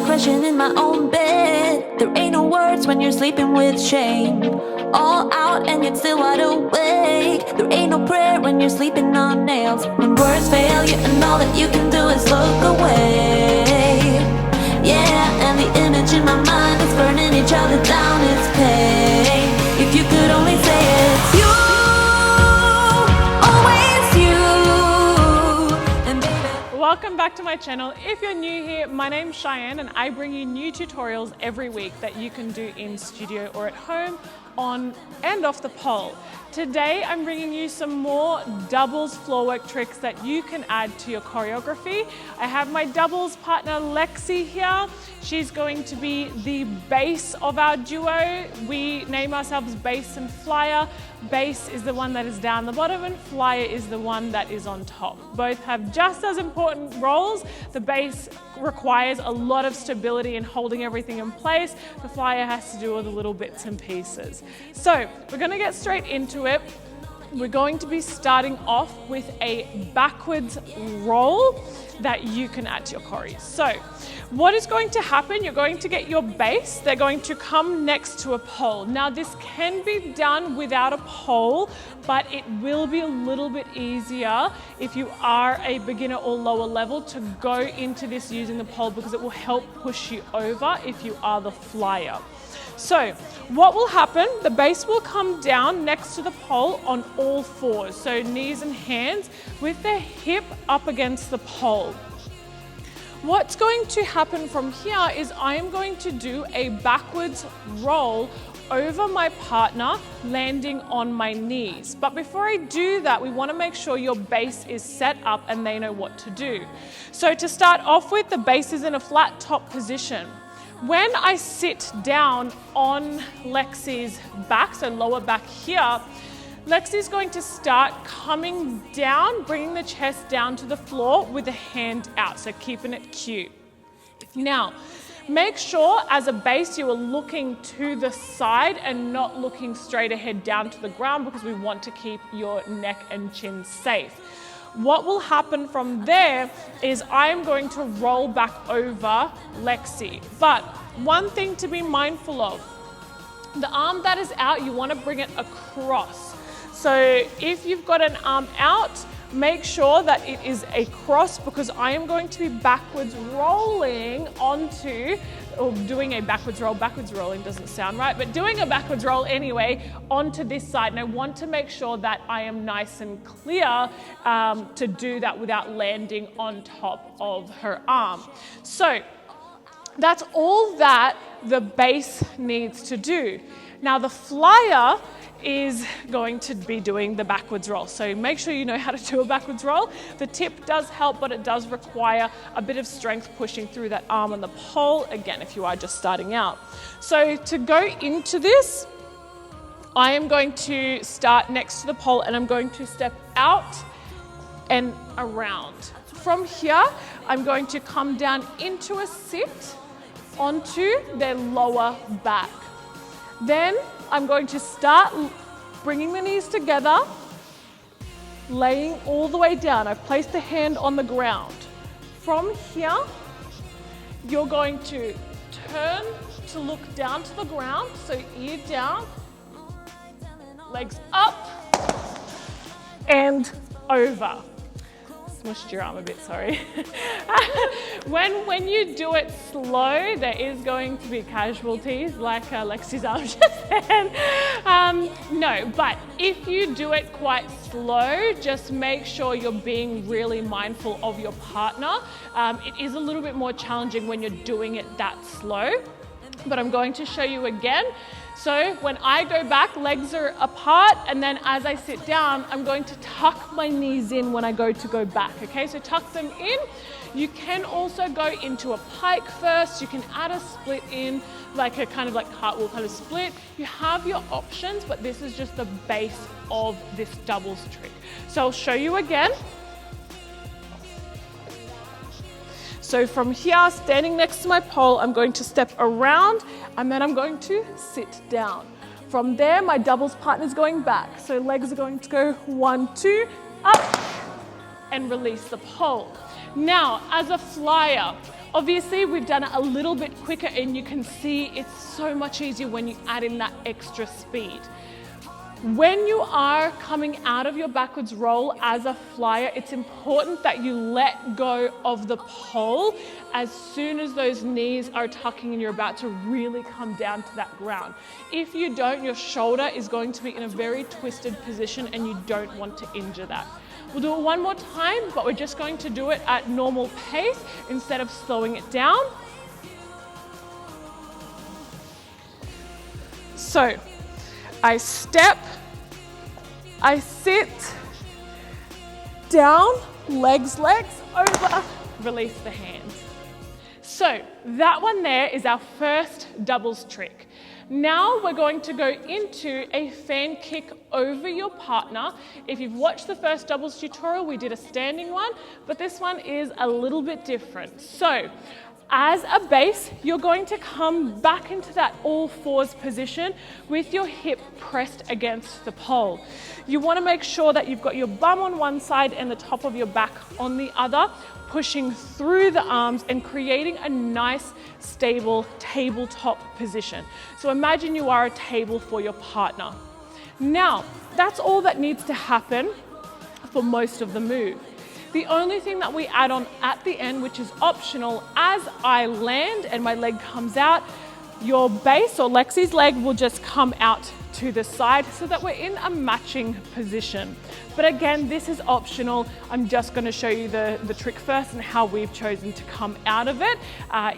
crashing in my own bed. There ain't no words when you're sleeping with shame. All out and yet still wide awake. There ain't no prayer when you're sleeping on nails. When words fail you and all that you can do is look away. Yeah, and the image in my mind is burning each other down, it's pain. If you could only say it's you, always you. And baby, welcome back to my channel. If you're new here, my name's Cheyenne and I bring you new tutorials every week that you can do in studio or at home, on and off the pole. Today I'm bringing you some more doubles floor work tricks that you can add to your choreography. I have my doubles partner Lexi here. She's going to be the base of our duo. We name ourselves Base and Flyer. Base is the one that is down the bottom and Flyer is the one that is on top. Both have just as important roles. The base requires a lot of stability and holding everything in place. The Flyer has to do all the little bits and pieces. So we're going to get straight into it. We're going to be starting off with a backwards roll that you can add to your choreo. So what is going to happen, you're going to get your base, they're going to come next to a pole. Now this can be done without a pole, but it will be a little bit easier if you are a beginner or lower level to go into this using the pole, because it will help push you over if you are the flyer. So what will happen, the base will come down next to the pole on all fours, so knees and hands with the hip up against the pole. What's going to happen from here is I am going to do a backwards roll over my partner, landing on my knees. But before I do that, we want to make sure your base is set up and they know what to do. So to start off with, the base is in a flat top position. When I sit down on Lexi's back, so lower back here, Lexi's going to start coming down, bringing the chest down to the floor with a hand out, so keeping it cute. Now, make sure as a base you are looking to the side and not looking straight ahead down to the ground, because we want to keep your neck and chin safe. What will happen from there is I am going to roll back over Lexi. But one thing to be mindful of, the arm that is out, you want to bring it across. So if you've got an arm out, make sure that it is a cross, because I am going to be backwards rolling onto, or doing a backwards rolling doesn't sound right, but doing a backwards roll anyway onto this side. And I want to make sure that I am nice and clear to do that without landing on top of her arm. So that's all that the base needs to do. Now the flyer is going to be doing the backwards roll. So make sure you know how to do a backwards roll. The tip does help, but it does require a bit of strength pushing through that arm on the pole, again, if you are just starting out. So to go into this, I am going to start next to the pole and I'm going to step out and around. From here, I'm going to come down into a sit onto their lower back. Then I'm going to start bringing the knees together, laying all the way down. I've placed the hand on the ground. From here, you're going to turn to look down to the ground, so ear down, legs up, and over. Smushed your arm a bit, sorry. When you do it slow, there is going to be casualties, like Lexi's arm just then. No, but if you do it quite slow, just make sure you're being really mindful of your partner. It is a little bit more challenging when you're doing it that slow, but I'm going to show you again. So when I go back, legs are apart, and then as I sit down, I'm going to tuck my knees in when I go back, okay? So tuck them in. You can also go into a pike first. You can add a split in, like a kind of like cartwheel kind of split. You have your options, but this is just the base of this doubles trick. So I'll show you again. So from here, standing next to my pole, I'm going to step around and then I'm going to sit down. From there, my doubles partner is going back. So legs are going to go 1, 2, up, and release the pole. Now, as a flyer, Obviously, we've done it a little bit quicker and you can see it's so much easier when you add in that extra speed. When you are coming out of your backwards roll as a flyer, it's important that you let go of the pole as soon as those knees are tucking and you're about to really come down to that ground. If you don't, your shoulder is going to be in a very twisted position and you don't want to injure that. We'll do it one more time, but we're just going to do it at normal pace instead of slowing it down. So, I step, I sit, down, legs, over, release the hands. So that one there is our first doubles trick. Now we're going to go into a fan kick over your partner. If you've watched the first doubles tutorial, we did a standing one, but this one is a little bit different. So, as a base, you're going to come back into that all fours position with your hip pressed against the pole. You want to make sure that you've got your bum on one side and the top of your back on the other, pushing through the arms and creating a nice, stable tabletop position. So imagine you are a table for your partner. Now, that's all that needs to happen for most of the move. The only thing that we add on at the end, which is optional, as I land and my leg comes out, your base or Lexi's leg will just come out to the side so that we're in a matching position. But again, this is optional. I'm just going to show you the trick first and how we've chosen to come out of it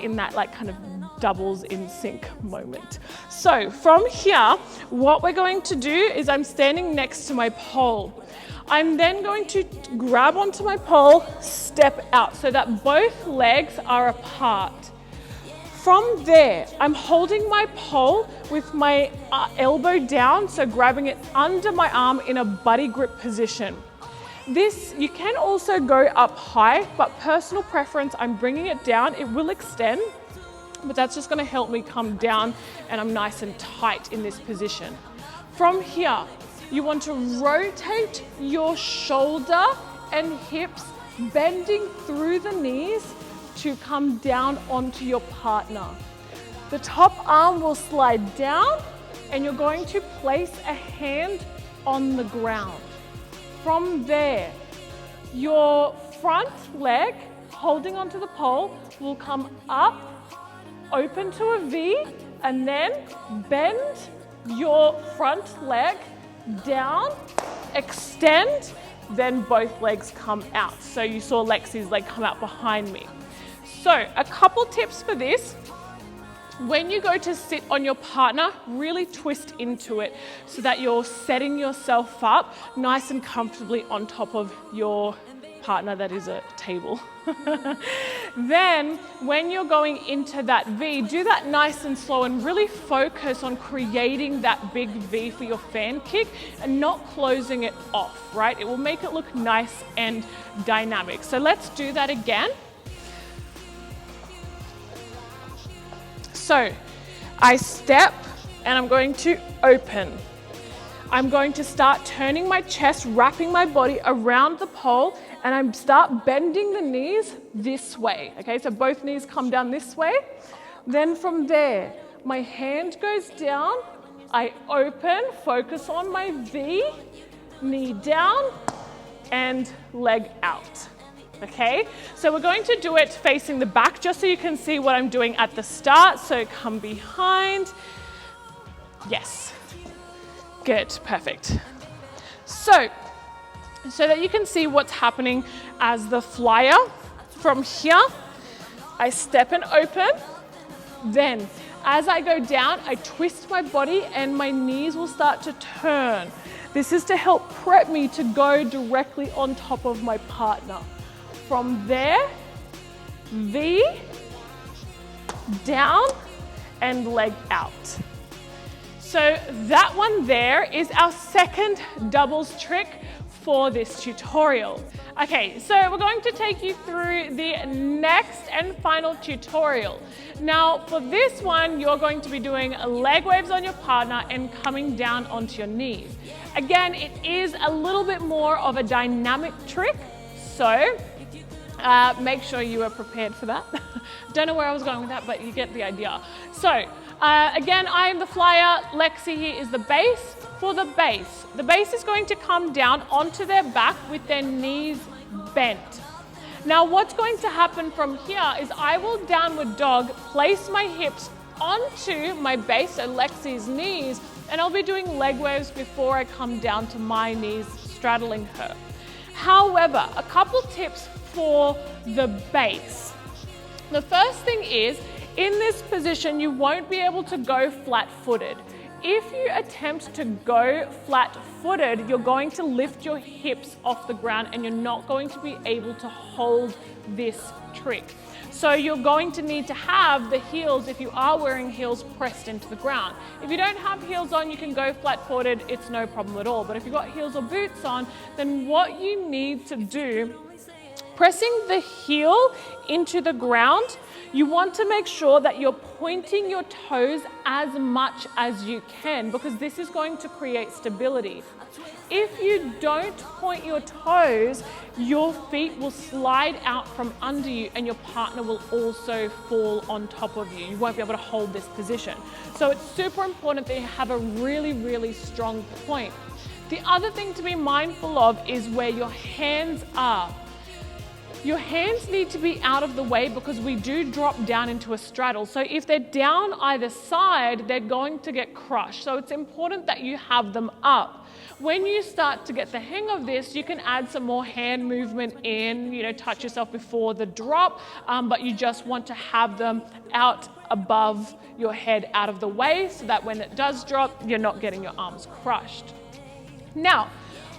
in that like kind of doubles in sync moment. So from here, what we're going to do is I'm standing next to my pole. I'm then going to grab onto my pole, step out so that both legs are apart. From there, I'm holding my pole with my elbow down, so grabbing it under my arm in a buddy grip position. This, you can also go up high, but personal preference, I'm bringing it down. It will extend, but that's just going to help me come down and I'm nice and tight in this position. From here, you want to rotate your shoulder and hips, bending through the knees to come down onto your partner. The top arm will slide down and you're going to place a hand on the ground. From there, your front leg, holding onto the pole, will come up, open to a V, and then bend your front leg down, extend, then both legs come out. So you saw Lexi's leg come out behind me. So a couple tips for this. When you go to sit on your partner, really twist into it so that you're setting yourself up nice and comfortably on top of your partner that is a table. Then when you're going into that V, do that nice and slow and really focus on creating that big V for your fan kick and not closing it off, right? It will make it look nice and dynamic. So let's do that again. So I step and I'm going to open. I'm going to start turning my chest, wrapping my body around the pole, and I start bending the knees this way. Okay, so both knees come down this way. Then from there, my hand goes down, I open, focus on my V, knee down, and leg out. Okay, so we're going to do it facing the back just so you can see what I'm doing at the start. So come behind. Yes. Good, perfect. So that you can see what's happening as the flyer. From here, I step and open. Then, as I go down, I twist my body and my knees will start to turn. This is to help prep me to go directly on top of my partner. From there, V, down, and leg out. So that one there is our second doubles trick for this tutorial. Okay, so we're going to take you through the next and final tutorial. Now for this one, you're going to be doing leg waves on your partner and coming down onto your knees. Again, it is a little bit more of a dynamic trick. So Make sure you are prepared for that. Don't know where I was going with that, but you get the idea. So again, I am the flyer. Lexi here is the base. For the base is going to come down onto their back with their knees bent. Now what's going to happen from here is I will downward dog, place my hips onto my base, so Lexi's knees, and I'll be doing leg waves before I come down to my knees, straddling her. However, a couple tips for the base. The first thing is, in this position, you won't be able to go flat-footed. If you attempt to go flat-footed, you're going to lift your hips off the ground and you're not going to be able to hold this trick. So you're going to need to have the heels, if you are wearing heels, pressed into the ground. If you don't have heels on, you can go flat-footed, it's no problem at all. But if you've got heels or boots on, then what you need to do, pressing the heel into the ground, you want to make sure that you're pointing your toes as much as you can, because this is going to create stability. If you don't point your toes, your feet will slide out from under you and your partner will also fall on top of you. You won't be able to hold this position. So it's super important that you have a really, really strong point. The other thing to be mindful of is where your hands are. Your hands need to be out of the way because we do drop down into a straddle. So if they're down either side, they're going to get crushed. So it's important that you have them up. When you start to get the hang of this, you can add some more hand movement in, touch yourself before the drop, but you just want to have them out above your head, out of the way, so that when it does drop, you're not getting your arms crushed. Now,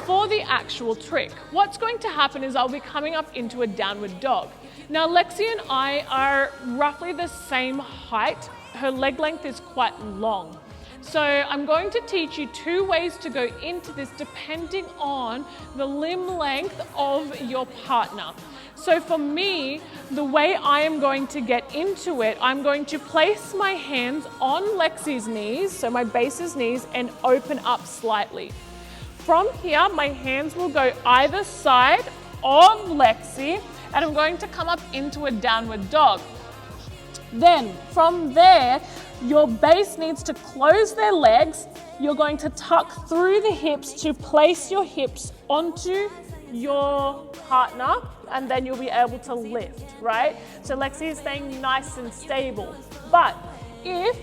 for the actual trick, what's going to happen is I'll be coming up into a downward dog. Now, Lexi and I are roughly the same height. Her leg length is quite long. So I'm going to teach you two ways to go into this depending on the limb length of your partner. So for me, the way I am going to get into it, I'm going to place my hands on Lexi's knees, so my base's knees, and open up slightly. From here, my hands will go either side of Lexi, and I'm going to come up into a downward dog. Then, from there, your base needs to close their legs. You're going to tuck through the hips to place your hips onto your partner, and then you'll be able to lift, right? So Lexi is staying nice and stable. But if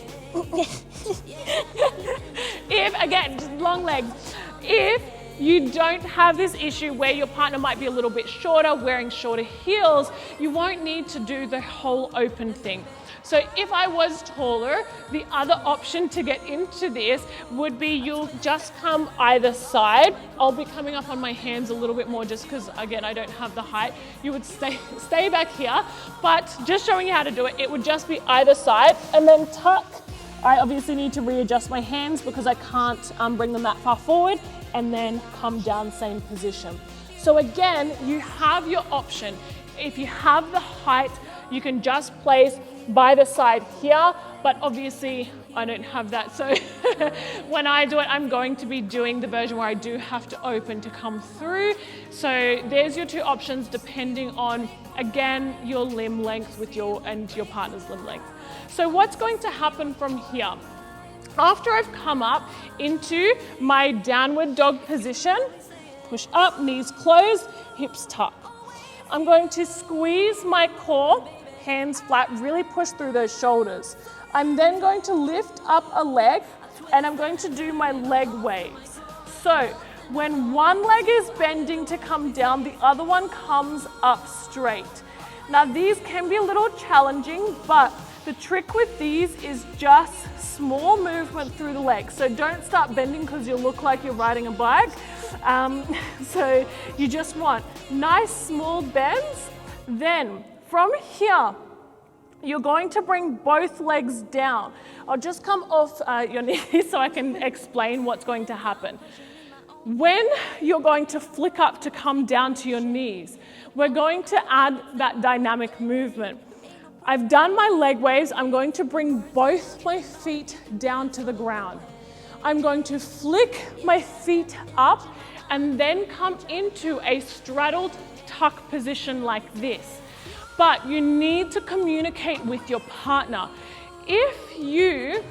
again, just long legs, if you don't have this issue where your partner might be a little bit shorter, wearing shorter heels, you won't need to do the whole open thing. So if I was taller, the other option to get into this would be you'll just come either side. I'll be coming up on my hands a little bit more just because, again, I don't have the height. You would stay back here, but just showing you how to do it, it would just be either side and then tuck. I obviously need to readjust my hands because I can't bring them that far forward, and then come down, same position. So again, you have your option. If you have the height, you can just place by the side here, but obviously I don't have that. So when I do it, I'm going to be doing the version where I do have to open to come through. So there's your two options depending on, again, your limb length with your partner's limb length. So what's going to happen from here? After I've come up into my downward dog position, push up, knees closed, hips tuck. I'm going to squeeze my core, hands flat, really push through those shoulders. I'm then going to lift up a leg and I'm going to do my leg waves. So when one leg is bending to come down, the other one comes up straight. Now these can be a little challenging, but the trick with these is just small movement through the legs. So don't start bending because you'll look like you're riding a bike. So you just want nice small bends. Then from here, you're going to bring both legs down. I'll just come off your knees so I can explain what's going to happen. When you're going to flick up to come down to your knees, we're going to add that dynamic movement. I've done my leg waves. I'm going to bring both my feet down to the ground. I'm going to flick my feet up and then come into a straddled tuck position like this. But you need to communicate with your partner. If you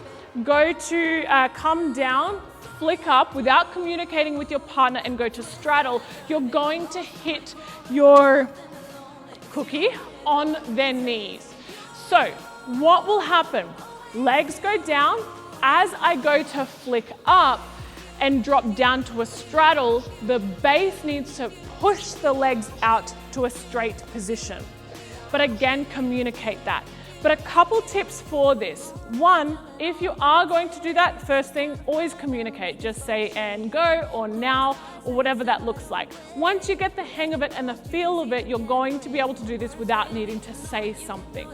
go to come down, flick up without communicating with your partner and go to straddle, you're going to hit your cookie on their knees. So what will happen? Legs go down. As I go to flick up and drop down to a straddle, the base needs to push the legs out to a straight position. But again, communicate that. But a couple tips for this. One, if you are going to do that, first thing, always communicate. Just say and go or now or whatever that looks like. Once you get the hang of it and the feel of it, you're going to be able to do this without needing to say something.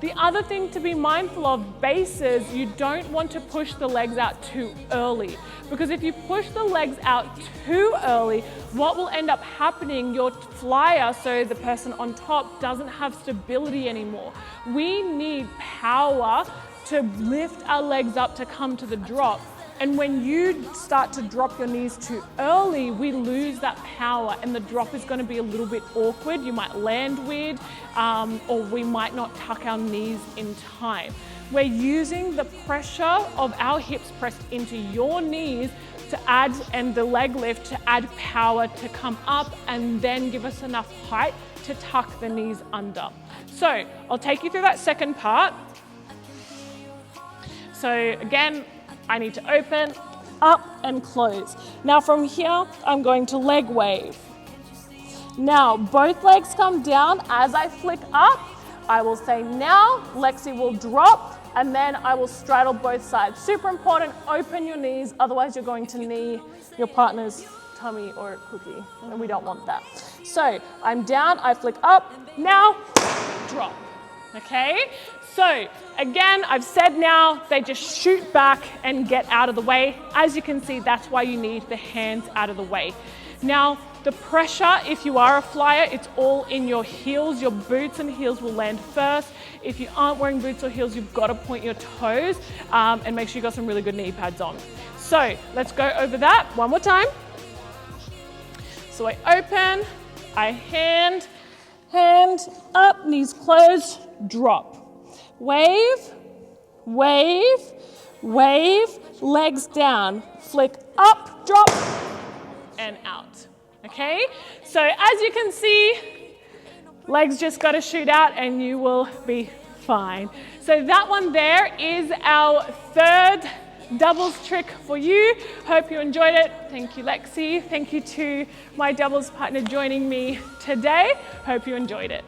The other thing to be mindful of, bases, you don't want to push the legs out too early, because if you push the legs out too early, what will end up happening, your flyer, so the person on top, doesn't have stability anymore. We need power to lift our legs up to come to the drop. And when you start to drop your knees too early, we lose that power and the drop is going to be a little bit awkward. You might land weird, or we might not tuck our knees in time. We're using the pressure of our hips pressed into your knees to add, and the leg lift to add power to come up and then give us enough height to tuck the knees under. So I'll take you through that second part. So again, I need to open, up and close. Now from here, I'm going to leg wave. Now both legs come down. As I flick up, I will say now, Lexi will drop, and then I will straddle both sides. Super important, open your knees, otherwise you're going to knee your partner's tummy or cookie, and we don't want that. So I'm down, I flick up, now drop, okay? So again, I've said now, they just shoot back and get out of the way. As you can see, that's why you need the hands out of the way. Now, the pressure, if you are a flyer, it's all in your heels. Your boots and heels will land first. If you aren't wearing boots or heels, you've got to point your toes and make sure you've got some really good knee pads on. So let's go over that one more time. So I open, I hand up, knees closed, drop. Wave, wave, wave, legs down, flick up, drop, and out, okay? So as you can see, legs just got to shoot out and you will be fine. So that one there is our third doubles trick for you. Hope you enjoyed it. Thank you, Lexi. Thank you to my doubles partner joining me today. Hope you enjoyed it.